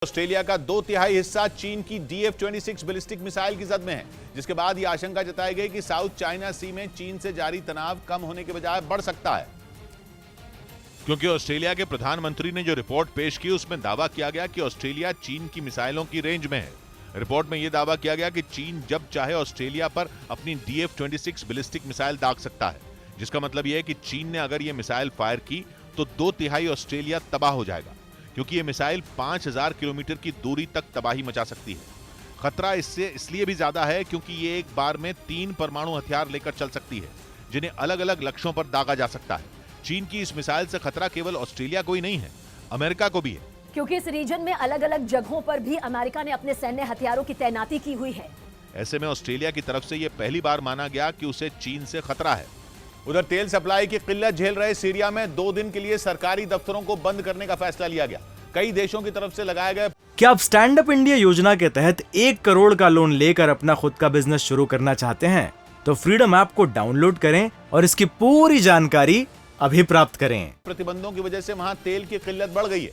Australia का 2/3 हिस्सा चीन की DF-26 बैलिस्टिक मिसाइल की जद में है, जिसके बाद यह आशंका जताई गई कि साउथ चाइना सी में चीन से जारी तनाव कम होने के बजाय बढ़ सकता है। क्योंकि ऑस्ट्रेलिया के प्रधानमंत्री ने जो रिपोर्ट पेश की उसमें दावा किया गया कि ऑस्ट्रेलिया चीन की मिसाइलों की रेंज में है। रिपोर्ट में यह दावा किया गया कि चीन जब चाहे ऑस्ट्रेलिया पर अपनी DF-26 बैलिस्टिक मिसाइल दाग सकता है, जिसका मतलब यह है कि चीन ने अगर यह मिसाइल फायर की तो 2/3 ऑस्ट्रेलिया तबाह हो जाएगा, क्योंकि यह मिसाइल 5000 किलोमीटर की दूरी तक तबाही मचा सकती है। खतरा इससे इसलिए भी ज्यादा है क्योंकि ये एक बार में 3 परमाणु हथियार लेकर चल सकती है, जिन्हें अलग अलग लक्ष्यों पर दागा जा सकता है। चीन की इस मिसाइल से खतरा केवल ऑस्ट्रेलिया को ही नहीं है, अमेरिका को भी है, क्योंकि इस रीजन में अलग अलग जगहों पर भी अमेरिका ने अपने सैन्य हथियारों की तैनाती की हुई है। ऐसे में ऑस्ट्रेलिया की तरफ से यह पहली बार माना गया कि उसे चीन से खतरा है। उधर तेल सप्लाई की किल्लत झेल रहे सीरिया में 2 दिन के लिए सरकारी दफ्तरों को बंद करने का फैसला लिया गया। कई देशों की तरफ से लगाए गए क्या आप स्टैंड अप इंडिया योजना के तहत 1 करोड़ का लोन लेकर अपना खुद का बिजनेस शुरू करना चाहते हैं? तो फ्रीडम ऐप को डाउनलोड करें और इसकी पूरी जानकारी अभी प्राप्त करें। प्रतिबंधों की वजह से वहां तेल की किल्लत बढ़ गई है,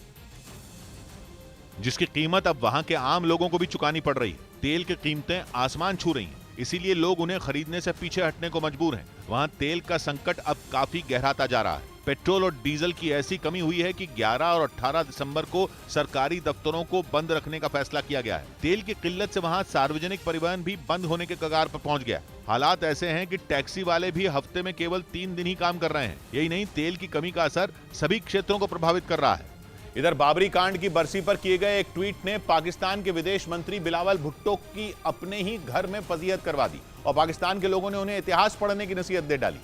जिसकी कीमत अब वहां के आम लोगों को भी चुकानी पड़ रही है। तेल की कीमतें आसमान छू रही हैं, इसीलिए लोग उन्हें खरीदने से पीछे हटने को मजबूर हैं। वहां तेल का संकट अब काफी गहराता जा रहा है। पेट्रोल और डीजल की ऐसी कमी हुई है कि 11 और 18 दिसंबर को सरकारी दफ्तरों को बंद रखने का फैसला किया गया है। तेल की किल्लत से वहां सार्वजनिक परिवहन भी बंद होने के कगार पर पहुंच गया। हालात ऐसे हैं कि टैक्सी वाले भी हफ्ते में केवल 3 दिन ही काम कर रहे हैं। यही नहीं, तेल की कमी का असर सभी क्षेत्रों को प्रभावित कर रहा है। इधर बाबरी कांड की बरसी पर किए गए एक ट्वीट ने पाकिस्तान के विदेश मंत्री बिलावल भुट्टो की अपने ही घर में फजीहत करवा दी और पाकिस्तान के लोगों ने उन्हें इतिहास पढ़ने की नसीहत दे डाली।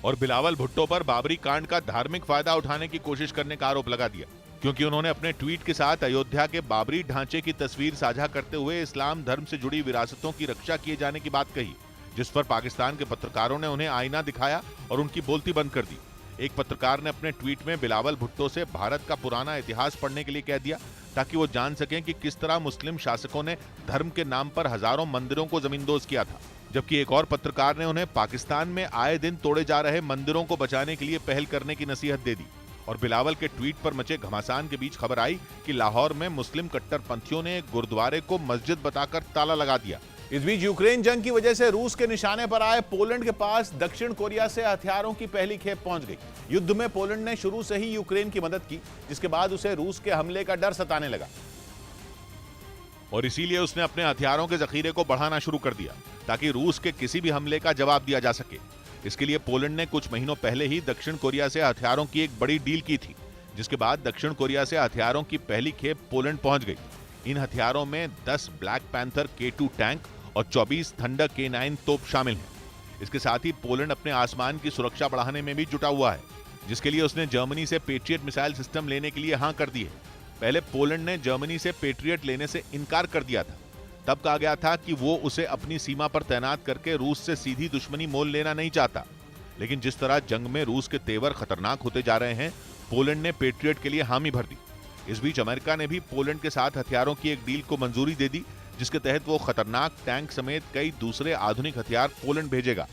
और बिलावल भुट्टो पर बाबरी कांड का धार्मिक फायदा उठाने की कोशिश करने का आरोप लगा दिया, क्योंकि उन्होंने अपने ट्वीट के साथ अयोध्या के बाबरी ढांचे की तस्वीर साझा करते हुए इस्लाम धर्म से जुड़ी विरासतों की रक्षा किए जाने की बात कही, जिस पर पाकिस्तान के पत्रकारों ने उन्हें आईना दिखाया और उनकी बोलती बंद कर दी। एक पत्रकार ने अपने ट्वीट में बिलावल भुट्टो से भारत का पुराना इतिहास पढ़ने के लिए कह दिया, ताकि वो जान सकें कि किस तरह मुस्लिम शासकों ने धर्म के नाम पर हजारों मंदिरों को जमींदोज किया था। जबकि एक और पत्रकार ने उन्हें पाकिस्तान में आए दिन तोड़े जा रहे मंदिरों को बचाने के लिए पहल करने की नसीहत दे दी। और बिलावल के ट्वीट पर मचे घमासान के बीच खबर आई कि लाहौर में मुस्लिम कट्टरपंथियों ने एक गुरुद्वारे को मस्जिद बताकर ताला लगा दिया। इस बीच यूक्रेन जंग की वजह से रूस के निशाने पर आए पोलैंड के पास दक्षिण कोरिया से हथियारों की पहली खेप पहुंच गई। युद्ध में पोलैंड ने शुरू से ही यूक्रेन की मदद की, जिसके बाद उसे रूस के हमले का डर सताने लगा और इसीलिए उसने अपने हथियारों के जखीरे को बढ़ाना शुरू कर दिया, ताकि रूस के किसी भी हमले का जवाब दिया जा सके। इसके लिए पोलैंड ने कुछ महीनों पहले ही दक्षिण कोरिया से हथियारों की एक बड़ी डील की थी, जिसके बाद दक्षिण कोरिया से हथियारों की पहली खेप पोलैंड पहुंच गई। इन हथियारों में 10 ब्लैक पैंथर K2 टैंक और 24 थंडर K9 तोप शामिल हैं। इसके साथ ही पोलैंड अपने आसमान की सुरक्षा बढ़ाने में भी जुटा हुआ है, जिसके लिए उसने जर्मनी से पेट्रियट मिसाइल सिस्टम लेने के लिए हां कर दी है। पहले पोलैंड ने जर्मनी से पेट्रियट लेने से इनकार कर दिया था। तब कहा गया था कि वो उसे अपनी सीमा पर तैनात करके रूस से सीधी दुश्मनी मोल लेना नहीं चाहता। लेकिन जिस तरह जंग में रूस के तेवर खतरनाक होते जा रहे हैं, पोलैंड ने पेट्रियट के लिए हामी भर दी। इस बीच अमेरिका ने भी पोलैंड के साथ हथियारों की एक डील को मंजूरी दे दी, जिसके तहत वो खतरनाक टैंक समेत कई दूसरे आधुनिक हथियार पोलैंड भेजेगा।